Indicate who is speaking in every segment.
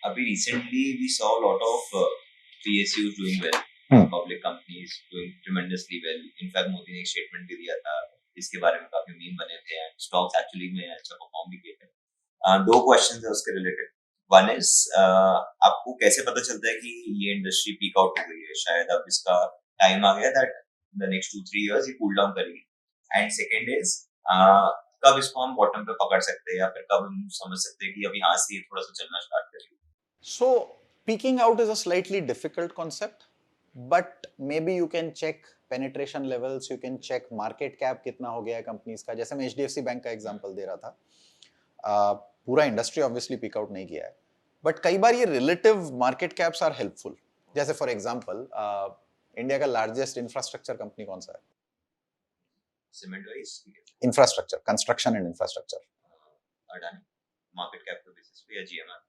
Speaker 1: अभी recently we saw a lot of PSUs doing well, public companies doing tremendously well. In fact, Modi ने एक statement भी दिया था इसके बारे में, काफी मीम बने थे and stocks actually में अच्छा परफॉर्म भी किए थे. दो क्वेश्चंस है उसके रिलेटेड. वन इज आपको कैसे पता चलता है कि ये इंडस्ट्री पीक आउट हो गई है, शायद अब इसका टाइम आ गया दैट द नेक्स्ट 2-3 years ये कूल डाउन करेगी. एंड सेकंड इज कब इसको हम बॉटम पे पकड़ सकते हैं या फिर कब हम समझ सकते हैं कि अब यहाँ से ये थोड़ा सा चलना स्टार्ट करेगी.
Speaker 2: So, peaking out is a slightly difficult concept, but maybe you can check penetration levels, you can check market cap कितना हो गया है कंपनीज का. जैसे मैं HDFC बैंक का एग्जांपल दे रहा था, पूरा इंडस्ट्री ऑब्वियसली पिक आउट नहीं किया है, बट कई बार ये relative market caps are helpful. जैसे फॉर एग्जांपल इंडिया का लार्जेस्ट इंफ्रास्ट्रक्चर कंपनी कौन सा है?
Speaker 1: Cement wise
Speaker 2: infrastructure, construction and infrastructure.
Speaker 1: Adani. Market cap के बेसिस पे या GMR?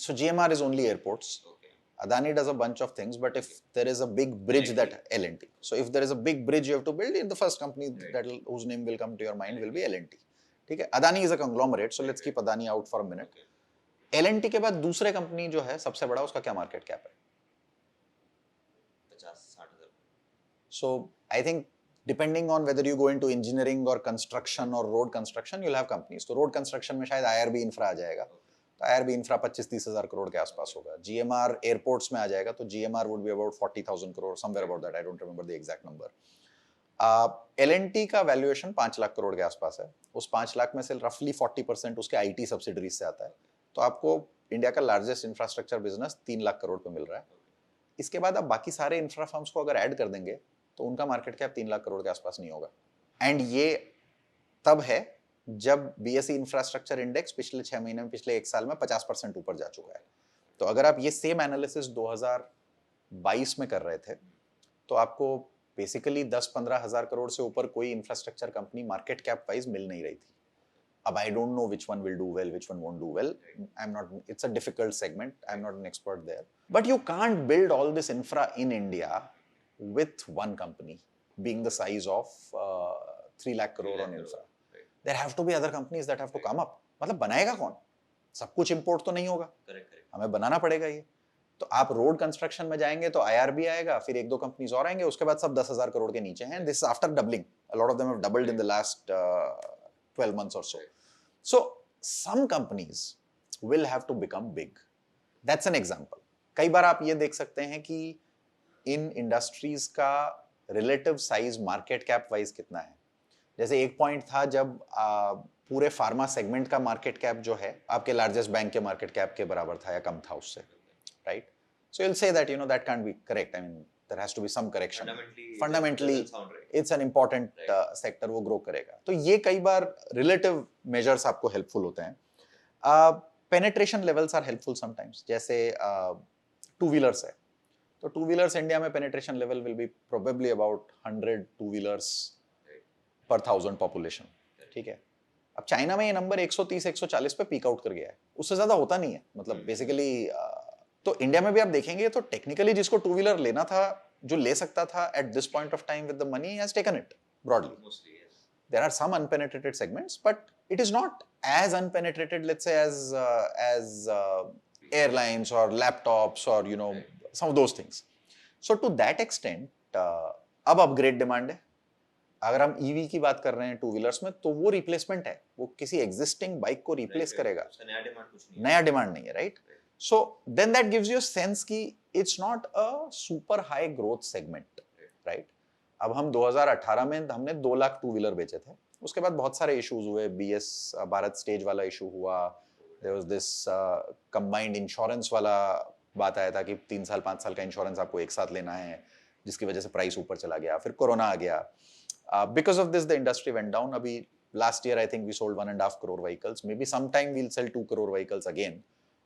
Speaker 2: So GMR is only airports.
Speaker 1: Okay.
Speaker 2: Adani does a bunch of things, but if there is a big bridge that L&T. So if there is a big bridge you have to build, the first company that whose name will come to your mind will be L&T. ठीक है? Adani is a conglomerate, so let's keep Adani out for a minute. L&T के बाद दूसरे company जो है सबसे बड़ा, उसका क्या मार्केट कैप है?
Speaker 1: 50-60 हजार.
Speaker 2: So I think depending on whether you go into engineering or construction or road construction, you'll have companies. तो road construction में शायद IRB इंफ्रा आ जाएगा. तो IRB इंफ्रा 25-30 हजार करोड़ के आसपास होगा. GMR एयरपोर्ट्स में आ जाएगा, तो GMR would be about 40,000 crore, somewhere about that. I don't remember the exact number. L&T का वैल्यूएशन 5 लाख करोड़ के आसपास है. उस 5 लाख में से रफली 40% उसके IT सब्सिडरीज से आता है. तो आपको इंडिया का largest infrastructure business 3 lakh crore पे मिल रहा है. इसके बाद आप बाकी सारे इंफ्रा फर्म्स को अगर ऐड कर देंगे तो उनका मार्केट कैप 3 लाख करोड़ के आसपास नहीं होगा. एंड ये तब है जब BSE इंफ्रास्ट्रक्चर इंडेक्स पिछले 6 महीने में, पिछले 1 साल में 50% ऊपर जा चुका है. तो अगर आप ये सेम एनालिसिस 2022 में कर रहे थे तो आपको बेसिकली 10-15 हजार करोड़ से ऊपर कोई infrastructure company market cap wise मिल नहीं रही थी. अब I don't know which one will do well, which one won't do well. It's a difficult segment. I'm not an expert there. But you can't build all this infra in India with one company being the size of 3 lakh crore on infra. There have to be other companies that have to come up. मतलब बनाएगा कौन? सब कुछ import तो नहीं होगा. हमें बनाना पड़ेगा ये. तो आप रोड कंस्ट्रक्शन में जाएंगे तो IRB आएगा, फिर 1-2 कंपनीज और आएंगे, उसके बाद सब 10,000 करोड़ के नीचे हैं. This is after doubling. A lot of them have doubled in the last 12 months or so. So some companies will have to become big. That's an example. कई बार आप ये देख सकते हैं कि इन इंडस्ट्रीज का relative size market cap wise कितना है. जैसे एक पॉइंट था जब पूरे फार्मा सेगमेंट का मार्केट कैप जो है आपके लार्जेस्ट बैंक के मार्केट कैप के बराबर था या कम था उससे, right? So you will say that that can't be correct. I mean, there has to be some correction. Fundamentally it's an important sector, वो ग्रो करेगा. तो ये कई बार रिलेटिव मेजर्स आपको हेल्पफुल होते हैं. Penetration levels are helpful sometimes. जैसे टू व्हीलर्स है, तो टू व्हीलर्स इंडिया में penetration level will be probably about 100 two wheelers पर 1000 पॉपुलेशन. ठीक है. अब चाइना में ये नंबर 130-140 पे पीक आउट कर गया है. उससे ज्यादा होता नहीं है. मतलब बेसिकली तो इंडिया में भी आप देखेंगे तो टेक्निकली जिसको टू व्हीलर लेना था, जो ले सकता था at this point of time with the money, has taken it broadly. There are some unpenetrated segments, but it is not as unpenetrated, let's say, as airlines or laptops or some of those things. So to that extent, अब upgrade demand है. अगर हम EV की बात कर रहे हैं two wheelers में, तो वो रिप्लेसमेंट है. वो किसी एग्जिस्टिंग बाइक को रिप्लेस करेगा. नया डिमांड नहीं है, right? So then that gives you a sense कि it's not a super high growth segment, right? अब हम 2018 में हमने 2 लाख टू व्हीलर बेचे थे. उसके बाद बहुत सारे इश्यूज हुए. BS भारत स्टेज वाला इशू हुआ. There was this combined insurance वाला बात आया था कि 3 साल 5 साल का इंश्योरेंस आपको एक साथ लेना है, जिसकी वजह से प्राइस ऊपर चला गया. फिर कोरोना आ गया. Because of this the industry went down. अभी last year I think we sold 1.5 crore vehicles. Maybe sometime we'll sell 2 crore vehicles again.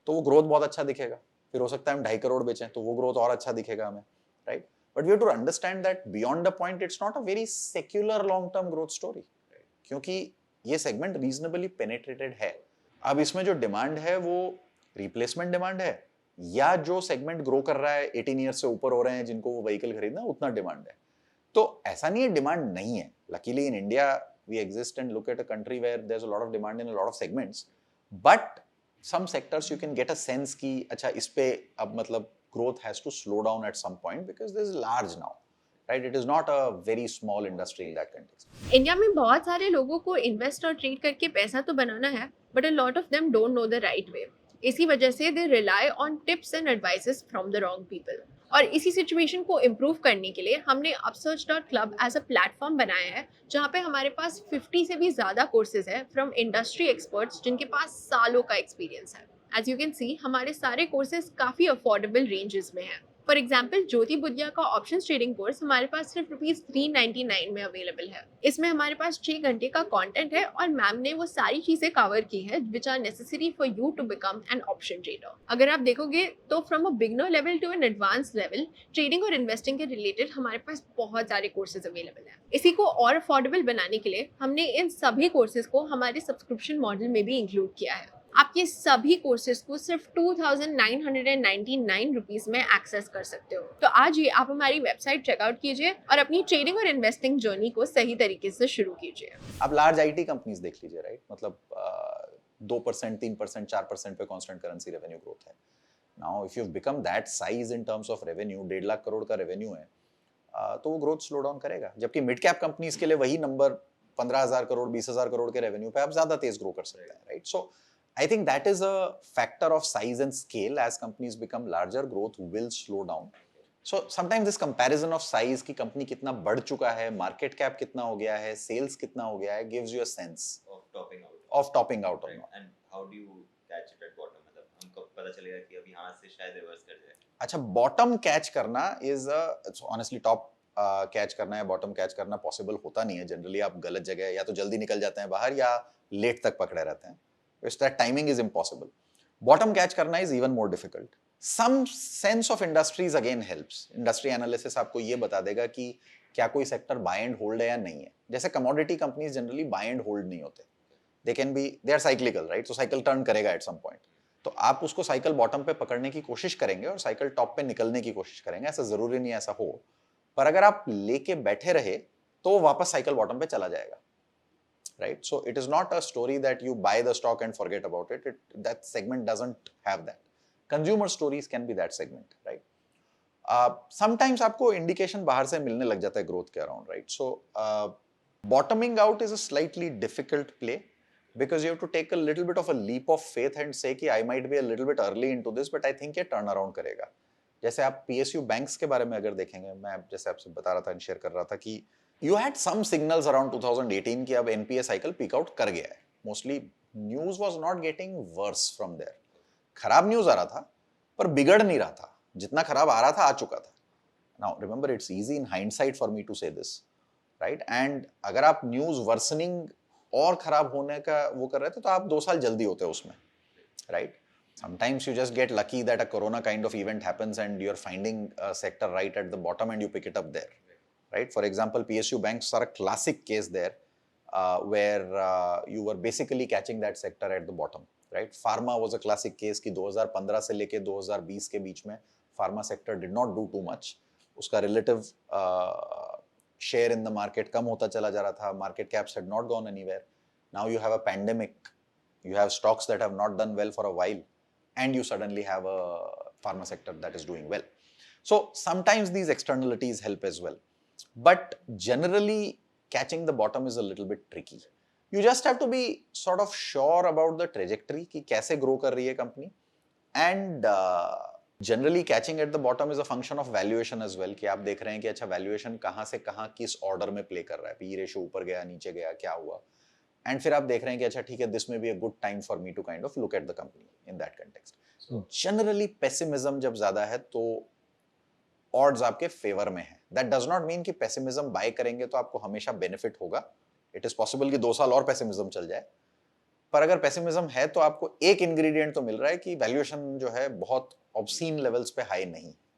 Speaker 2: तो वो ग्रोथ बहुत अच्छा दिखेगा. फिर हो सकता है हम 2.5 करोड़ बेचें तो वो ग्रोथ और अच्छा दिखेगा हमें, right? But we have to understand that beyond the point it's not a very secular long term growth story, क्योंकि ये सेगमेंट रीजनेबली पेनिट्रेटेड है. अब इसमें जो डिमांड है वो रिप्लेसमेंट डिमांड है, या जो सेगमेंट ग्रो कर रहा है 18 ईयर्स से ऊपर हो रहे हैं जिनको वो व्हीकल खरीदना, उतना डिमांड है. तो ऐसा नहीं है डिमांड नहीं है. Luckily in India we exist and look at a country where there is a lot of demand in a lot of segments, but some sectors you can get a sense कि अच्छा इस पे अब मतलब growth has to slow down at some point because this is large now, right? It is not a very small industry in that context.
Speaker 3: India में बहुत सारे लोगों को इन्वेस्ट और ट्रेड करके पैसा तो बनाना है, but a lot of them don't know the right way. इसी वजह से they rely on tips and advices from the wrong people. और इसी सिचुएशन को इम्प्रूव करने के लिए हमने upsearch.club एज अ प्लेटफॉर्म बनाया है, जहाँ पे हमारे पास 50 से भी ज़्यादा कोर्सेज है फ्रॉम इंडस्ट्री एक्सपर्ट्स जिनके पास सालों का एक्सपीरियंस है. एज यू कैन सी, हमारे सारे कोर्सेज काफ़ी अफोर्डेबल रेंजेस में हैं. फॉर एग्जाम्पल, ज्योति बुद्धिया का ऑप्शन ट्रेडिंग कोर्स हमारे पास सिर्फ ₹399 में अवेलेबल है. इसमें हमारे पास 6 घंटे का कंटेंट है और मैम ने वो सारी चीजें कवर की है which are necessary for you to become an option trader. अगर आप देखोगे तो from a beginner level to an advance level, trading और इन्वेस्टिंग के रिलेटेड हमारे पास बहुत सारे कोर्सेज अवेलेबल हैं. इसी को और अफोर्डेबल बनाने के लिए हमने इन सभी कोर्सेज को हमारे सब्सक्रिप्शन मॉडल में भी इंक्लूड किया है. आप ये सभी कोर्सेज को सिर्फ 2,999 रुपीज में एक्सेस कर सकते हो. तो आज ही आप हमारी वेबसाइट चेकआउट कीजिए और अपनी ट्रेडिंग और इन्वेस्टिंग जर्नी को सही तरीके से शुरू कीजिए.
Speaker 2: आप लार्ज आईटी कंपनीज देख लीजिए, राइट? मतलब 2%, 3%, 4% पे कांस्टेंट करेंसी रेवेन्यू ग्रोथ है. Now if you have become that size in terms of revenue, 1.5 lakh crore का रेवेन्यू है, तो वो ग्रोथ स्लो डाउन करेगा. जबकि मिड कैप कंपनीज के लिए वही नंबर 15,000 करोड़, 20,000 करोड़ के रेवेन्यू पे आप ज्यादा तेज ग्रो कर सकते हैं, right? So I think that is a factor of size and scale. As companies become larger, growth will slow down. So sometimes this comparison of size की कंपनी कितना बढ़ चुका है, market cap कितना हो गया है, sales कितना हो गया है, gives you a sense
Speaker 1: of topping out.
Speaker 2: Of topping out or
Speaker 1: Right.
Speaker 2: not.
Speaker 1: And how do you catch it at bottom? मतलब हमको पता चलेगा कि अभी यहाँ से शायद रिवर्स कर जाए.
Speaker 2: अच्छा, bottom catch करना is it's honestly top catch करना है, bottom कैच करना पॉसिबल होता नहीं है. जनरली आप गलत जगह या तो जल्दी निकल जाते हैं बाहर या लेट तक पकड़े रहते हैं. That timing is impossible. Bottom catch करना is even more difficult. Some sense of industries again helps. Industry analysis आपको ये बता देगा कि क्या कोई सेक्टर buy and hold है या नहीं है. जैसे commodity companies generally buy and hold नहीं होते. They are cyclical, right? So cycle turn करेगा at some point. तो आप उसको cycle bottom पे पकड़ने की कोशिश करेंगे और cycle top पे निकलने की कोशिश करेंगे. ऐसा जरूरी नहीं ऐसा हो, पर अगर आप लेके बैठे रहे तो वापस cycle bottom पे चला जाएगा. Right? So it is not a story that you buy the stock and forget about it. That segment doesn't have that. Consumer stories can be that segment, right? Sometimes आपको indication बाहर से मिलने लग जाता है growth के around, right? So bottoming out is a slightly difficult play because you have to take a little bit of a leap of faith and say कि I might be a little bit early into this, but I think ये turn around करेगा. जैसे आप PSU banks के बारे में अगर देखेंगे, मैं जैसे आपसे बता रहा था, शेयर कर रहा था कि You had some signals around 2018 कि अब NPA cycle peak out कर गया है. Mostly news was not getting worse from there. खराब न्यूज आ रहा था पर बिगड़ नहीं रहा था. जितना खराब आ रहा था आ चुका था. Now remember, it's easy in hindsight for me to say this, right? And अगर आप न्यूज वर्सनिंग और खराब होने का वो कर रहे थे तो आप 2 साल जल्दी होते उसमें, right? Sometimes you just get lucky that a corona kind of event happens and you're finding a sector right at the bottom and you pick it up there. Right? For example, PSU banks are a classic case there where you were basically catching that sector at the bottom. Right? Pharma was a classic case कि 2015 से लेके 2020 के बीच में pharma sector did not do too much. उसका relative share in the market कम होता चला जा रहा था. Market caps had not gone anywhere. Now you have a pandemic. You have stocks that have not done well for a while, and you suddenly have a pharma sector that is doing well. So sometimes these externalities help as well. But generally, catching the bottom is a little bit tricky. You just have to be sort of sure about the trajectory कि कैसे grow कर रही है company. And generally, catching at the bottom is a function of valuation as well. कि आप देख रहे हैं कि अच्छा valuation कहाँ से कहाँ किस order में play कर रहा है. P/E ratio ऊपर गया, नीचे गया, क्या हुआ. And फिर आप देख रहे हैं कि अच्छा ठीक है, this may be a good time for me to kind of look at the company in that context. So generally, pessimism जब ज़्यादा है तो odds आपके फेवर में है. That does not mean कि pessimism buy करेंगे तो आपको हमेशा benefit होगा. It is possible कि 2 साल और pessimism चल जाए. पर अगर pessimism है तो आपको एक ingredient तो मिल रहा है कि valuation जो है बहुत obscene levels पे high नहीं.